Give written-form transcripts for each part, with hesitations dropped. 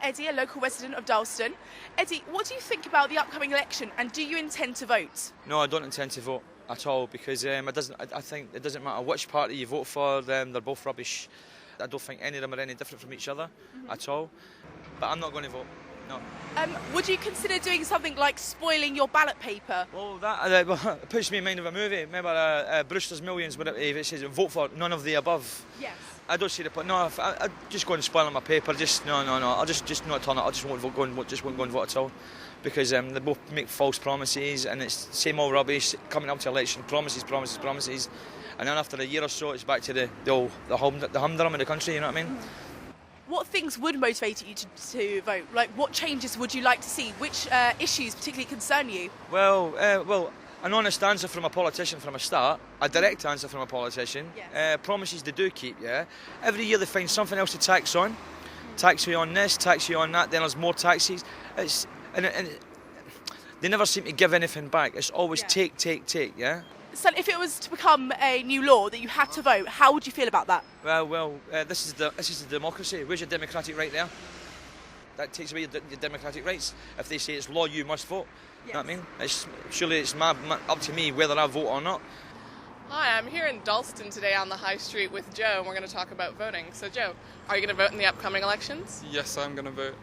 Eddie, a local resident of Dalston. Eddie, what do you think about the upcoming election, and do you intend to vote? No, I don't intend to vote at all because I think it doesn't matter which party you vote for, they're both rubbish. I don't think any of them are any different from each other at all. But I'm not going to vote, no. Would you consider doing something like spoiling your ballot paper? Well, that puts me in mind of a movie. Remember Brewster's Millions, where it says vote for none of the above. Yes. I don't see the point. No, I just go and spoil my paper. No. I'll just not turn it. I just won't go and vote at all, because they both make false promises, and it's the same old rubbish. Coming up to election, promises, and then after a year or so, it's back to the humdrum of the country. You know what I mean? What things would motivate you to vote? Like, what changes would you like to see? Which issues particularly concern you? Well, an honest answer from a politician from a start, a direct answer from a politician, yes. Promises they do keep, yeah. Every year they find something else to tax on, tax you on this, tax you on that, then there's more taxes. And they never seem to give anything back. It's always take, yeah. So if it was to become a new law that you had to vote, how would you feel about that? Well, this is the democracy. Where's your democratic right there? That takes away your democratic rights. If they say it's law, you must vote. Yes. You know what I mean? Surely it's up to me whether I vote or not. Hi, I'm here in Dalston today on the High Street with Joe, and we're going to talk about voting. So Joe, are you going to vote in the upcoming elections? Yes, I'm going to vote.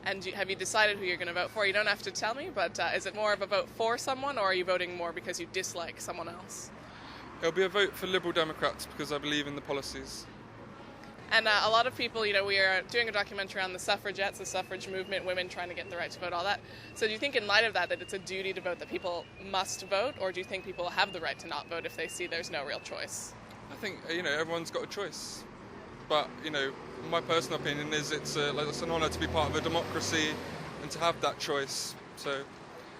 And have you decided who you're going to vote for? You don't have to tell me, but is it more of a vote for someone, or are you voting more because you dislike someone else? It'll be a vote for Liberal Democrats because I believe in the policies. And a lot of people, we are doing a documentary on the suffragettes, the suffrage movement, women trying to get the right to vote, all that. So do you think in light of that it's a duty to vote, that people must vote, or do you think people have the right to not vote if they see there's no real choice? I think, everyone's got a choice. But, my personal opinion is it's an honour to be part of a democracy and to have that choice. So,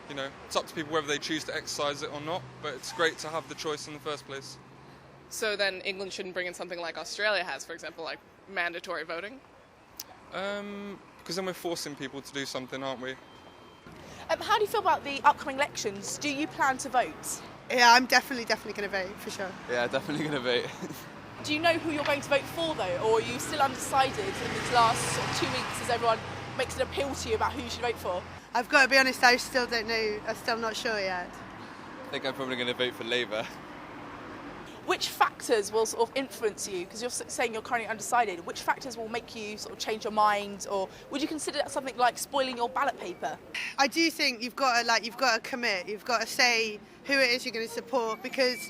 it's up to people whether they choose to exercise it or not, but it's great to have the choice in the first place. So then England shouldn't bring in something like Australia has, for example, like mandatory voting? Because then we're forcing people to do something, aren't we? How do you feel about the upcoming elections? Do you plan to vote? Yeah, I'm definitely going to vote, for sure. Yeah, definitely going to vote. Do you know who you're going to vote for, though, or are you still undecided in these last 2 weeks as everyone makes an appeal to you about who you should vote for? I've got to be honest, I still don't know. I'm still not sure yet. I think I'm probably going to vote for Labour. Which factors will sort of influence you? Because you're saying you're currently undecided. Which factors will make you sort of change your mind, or would you consider that something like spoiling your ballot paper? I do think you've got to commit. You've got to say who it is you're going to support, because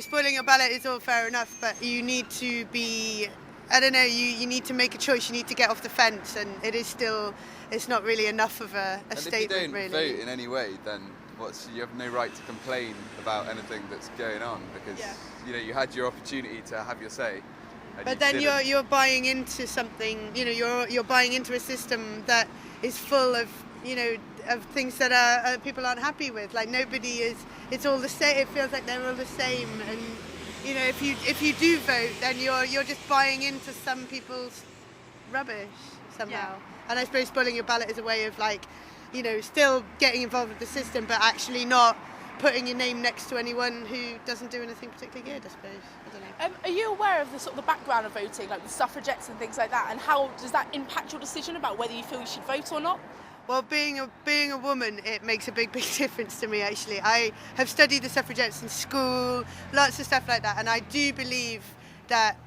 spoiling your ballot is all fair enough, but you need to be, you need to make a choice. You need to get off the fence, and it's not really enough of a statement, really. If you don't vote in any way, then you have no right to complain about anything that's going on, because you had your opportunity to have your say. But then you're buying into something. You're buying into a system that is full of of things that people aren't happy with. Like, nobody is. It's all the same. It feels like they're all the same. And if you do vote, then you're just buying into some people's rubbish somehow. Yeah. And I suppose spoiling your ballot is a way of still getting involved with the system, but actually not putting your name next to anyone who doesn't do anything particularly good, I suppose. I don't know. Are you aware of the sort of the background of voting, like the suffragettes and things like that, and how does that impact your decision about whether you feel you should vote or not? Well, being a woman, it makes a big difference to me, actually. I have studied the suffragettes in school, lots of stuff like that, and I do believe that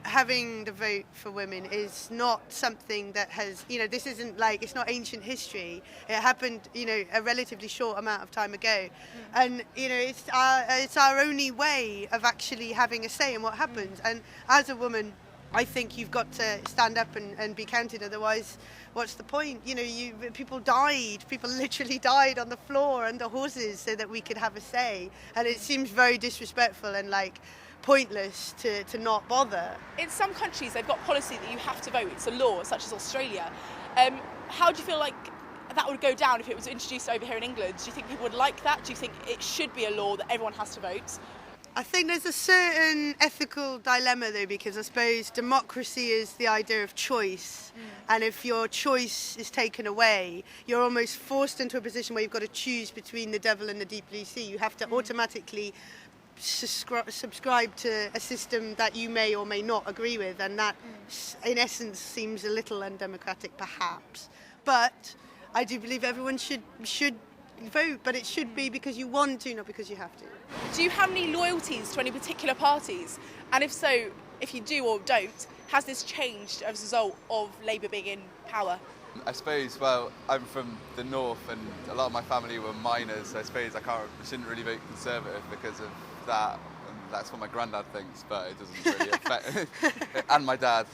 having the vote for women is not something that has, this isn't it's not ancient history. It happened, a relatively short amount of time ago. And, it's our only way of actually having a say in what happens. And as a woman, I think you've got to stand up and be counted, otherwise what's the point? People literally died on the floor under horses so that we could have a say. And it seems very disrespectful and pointless to not bother. In some countries they've got policy that you have to vote. It's a law, such as Australia. How do you feel like that would go down if it was introduced over here in England? Do you think people would like that? Do you think it should be a law that everyone has to vote? I think there's a certain ethical dilemma, though, because I suppose democracy is the idea of choice. And if your choice is taken away, you're almost forced into a position where you've got to choose between the devil and the deep blue sea. You have to automatically subscribe to a system that you may or may not agree with, and that in essence seems a little undemocratic perhaps. But I do believe everyone should vote, but it should be because you want to, not because you have to. Do you have any loyalties to any particular parties? And if so, if you do or don't, has this changed as a result of Labour being in power? I suppose, well, I'm from the north and a lot of my family were miners, so I suppose I shouldn't really vote Conservative because of that. And that's what my granddad thinks, but it doesn't really affect and my dad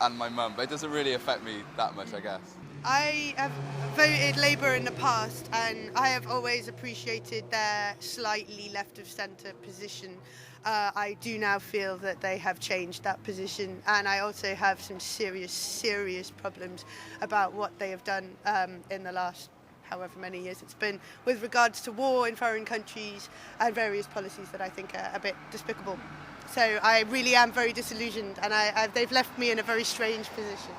and my mum, but it doesn't really affect me that much, I guess. I have voted Labour in the past, and I have always appreciated their slightly left of centre position. I do now feel that they have changed that position, and I also have some serious problems about what they have done in the last however many years it's been with regards to war in foreign countries and various policies that I think are a bit despicable. So I really am very disillusioned, and they've left me in a very strange position.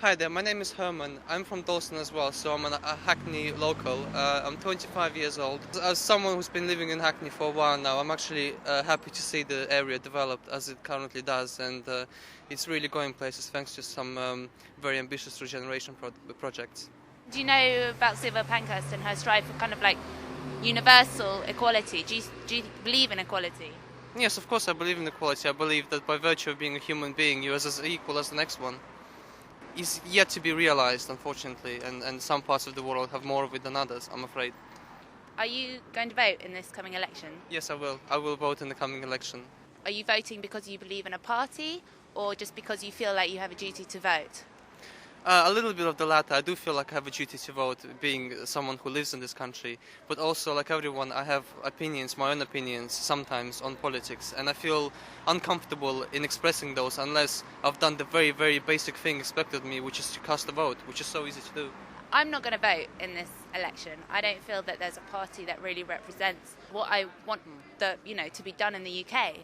Hi there, my name is Herman. I'm from Dalston as well, so I'm a Hackney local. I'm 25 years old. As someone who's been living in Hackney for a while now, I'm actually happy to see the area developed as it currently does, and it's really going places thanks to some very ambitious regeneration projects. Do you know about Siva Pankhurst and her strive for kind of like universal equality? Do you believe in equality? Yes, of course I believe in equality. I believe that by virtue of being a human being, you're as equal as the next one. Is yet to be realised, unfortunately, and some parts of the world have more of it than others, I'm afraid. Are you going to vote in this coming election? Yes, I will. I will vote in the coming election. Are you voting because you believe in a party, or just because you feel like you have a duty to vote? A little bit of the latter. I do feel like I have a duty to vote, being someone who lives in this country. But also, like everyone, I have opinions, my own opinions, sometimes on politics. And I feel uncomfortable in expressing those unless I've done the very, very basic thing expected of me, which is to cast a vote, which is so easy to do. I'm not going to vote in this election. I don't feel that there's a party that really represents what I want to be done in the UK.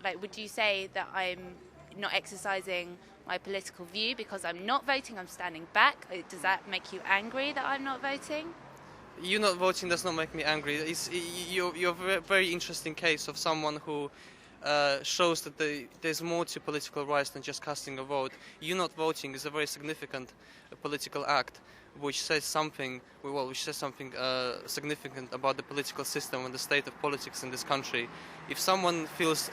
Like, would you say that I'm not exercising my political view because I'm not voting, I'm standing back? Does that make you angry that I'm not voting? You not voting does not make me angry. You're a very interesting case of someone who shows that there's more to political rights than just casting a vote. You not voting is a very significant political act, which says something significant about the political system and the state of politics in this country. If someone feels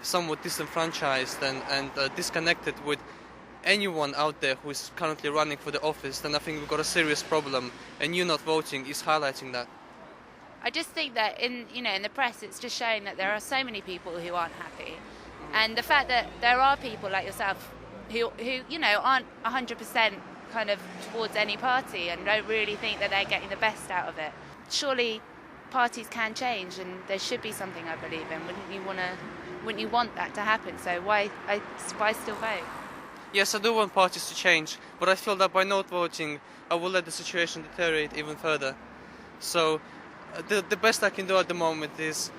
somewhat disenfranchised and disconnected with anyone out there who is currently running for the office, then I think we've got a serious problem, and you not voting is highlighting that. I just think that in the press it's just showing that there are so many people who aren't happy, and the fact that there are people like yourself who aren't 100% kind of towards any party and don't really think that they're getting the best out of it. Surely parties can change, and there should be something I believe in. Wouldn't you want that to happen? So why still vote? Yes, I do want parties to change, but I feel that by not voting, I will let the situation deteriorate even further. So the best I can do at the moment is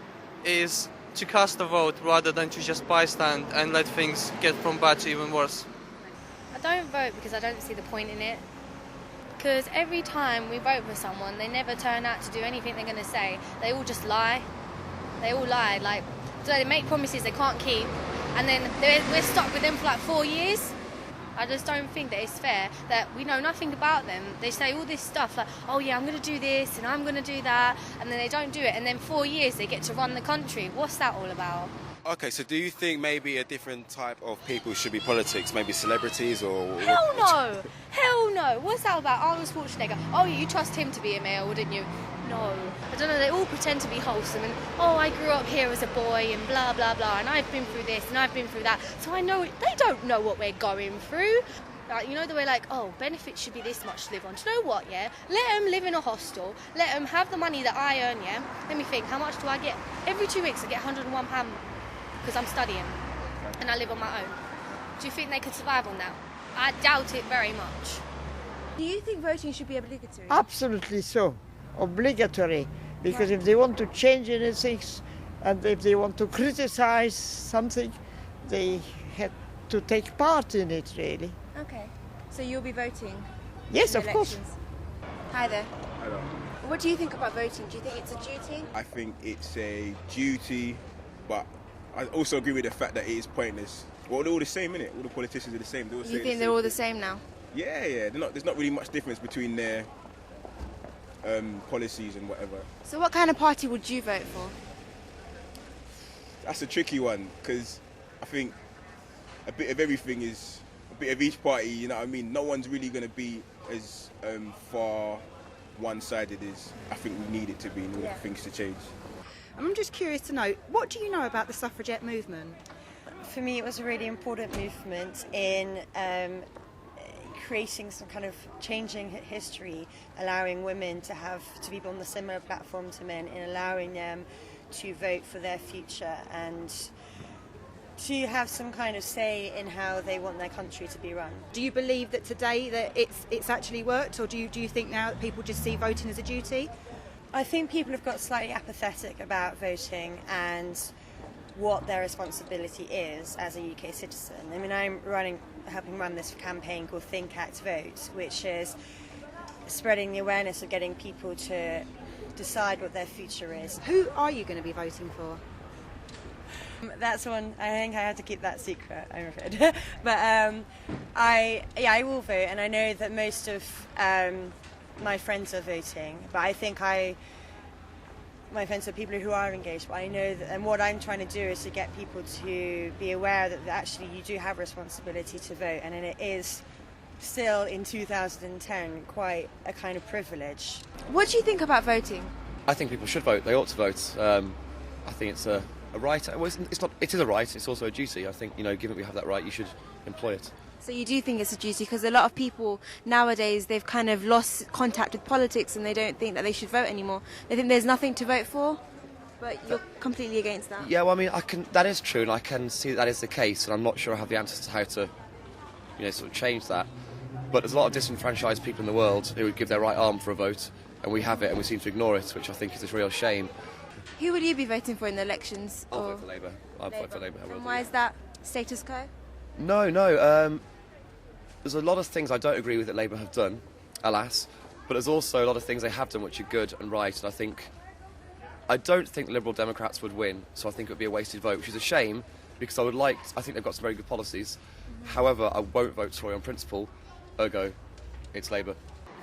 to cast a vote rather than to just bystand and let things get from bad to even worse. I don't vote because I don't see the point in it. Because every time we vote for someone, they never turn out to do anything they're going to say. They all just lie. They all lie. So they make promises they can't keep, and then we're stuck with them for like 4 years. I just don't think that it's fair that we know nothing about them. They say all this stuff like, oh yeah, I'm going to do this and I'm going to do that, and then they don't do it, and then 4 years they get to run the country. What's that all about? Okay, so do you think maybe a different type of people should be politics, maybe celebrities or... Hell no! Hell no! What's that about? Arnold Schwarzenegger. Oh, you trust him to be a mayor, wouldn't you? No. I don't know, they all pretend to be wholesome and, oh, I grew up here as a boy and blah, blah, blah, and I've been through this and I've been through that. So I know, they don't know what we're going through. Like, you know, the way like, oh, benefits should be this much to live on. Do you know what, yeah? Let them live in a hostel. Let them have the money that I earn, yeah? Let me think, how much do I get? Every 2 weeks I get £101 because I'm studying and I live on my own. Do you think they could survive on that? I doubt it very much. Do you think voting should be obligatory? Absolutely so. Obligatory. Because if they want to change anything and if they want to criticize something, they have to take part in it, really. Okay. So you'll be voting? Yes, of course. Hi there. Hello. What do you think about voting? Do you think it's a duty? I think it's a duty, but I also agree with the fact that it is pointless. Well, they're all the same, innit? All the politicians are the same. You think they're all the same now? Yeah. There's not really much difference between their policies and whatever. So what kind of party would you vote for? That's a tricky one, because I think a bit of everything is a bit of each party, you know what I mean? No one's really going to be as far one-sided as I think we need it to be in order for things to change. I'm just curious to know, what do you know about the suffragette movement? For me, it was a really important movement in creating some kind of changing history, allowing women to be on the similar platform to men, and allowing them to vote for their future and to have some kind of say in how they want their country to be run. Do you believe that today that it's actually worked, or do you think now that people just see voting as a duty? I think people have got slightly apathetic about voting and what their responsibility is as a UK citizen. I mean, I'm helping run this campaign called Think Act Vote, which is spreading the awareness of getting people to decide what their future is. Who are you going to be voting for? That's one. I think I have to keep that secret, I'm afraid. But I will vote, and I know that most of my friends are voting. But I think my friends are people who are engaged. But I know that, and what I'm trying to do is to get people to be aware that actually you do have a responsibility to vote, and it is still in 2010 quite a kind of privilege. What do you think about voting? I think people should vote. They ought to vote. I think it's a right. Well, it's not. It is a right. It's also a duty. I think, given that we have that right, you should employ it. So you do think it's a duty, because a lot of people nowadays, they've kind of lost contact with politics and they don't think that they should vote anymore. They think there's nothing to vote for, but you're completely against that. Yeah, well, I mean, that is true, and I can see that is the case, and I'm not sure I have the answers to how to, sort of change that. But there's a lot of disenfranchised people in the world who would give their right arm for a vote, and we have it, and we seem to ignore it, which I think is a real shame. Who would you be voting for in the elections? I'll vote for Labour. I'll vote for Labour. And why is that status quo? No. There's a lot of things I don't agree with that Labour have done, alas, but there's also a lot of things they have done which are good and right, and I don't think the Liberal Democrats would win, so I think it would be a wasted vote, which is a shame, because I think they've got some very good policies. However, I won't vote Tory on principle, ergo, it's Labour.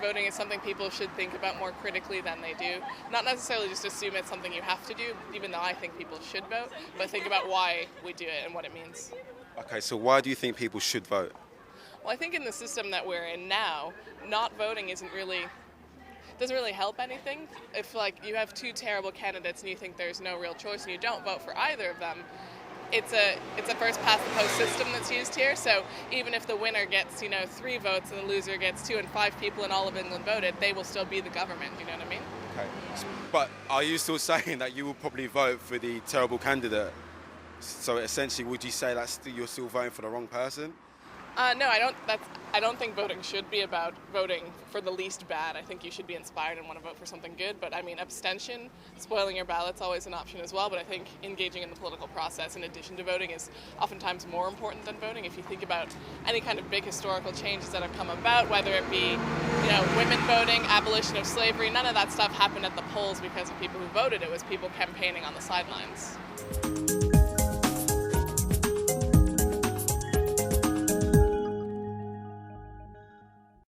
Voting is something people should think about more critically than they do. Not necessarily just assume it's something you have to do, even though I think people should vote, but think about why we do it and what it means. Okay, so why do you think people should vote? Well, I think in the system that we're in now, not voting doesn't really help anything. If you have two terrible candidates and you think there's no real choice and you don't vote for either of them, it's a first past the post system that's used here. So even if the winner gets 3 votes and the loser gets 2 and 5 people in all of England voted, they will still be the government. You know what I mean? Okay, but are you still saying that you will probably vote for the terrible candidate? So essentially, would you say that you're still voting for the wrong person? No, I don't think voting should be about voting for the least bad. I think you should be inspired and want to vote for something good. But I mean, abstention, spoiling your ballot's always an option as well. But I think engaging in the political process in addition to voting is oftentimes more important than voting. If you think about any kind of big historical changes that have come about, whether it be, women voting, abolition of slavery, none of that stuff happened at the polls because of people who voted. It was people campaigning on the sidelines.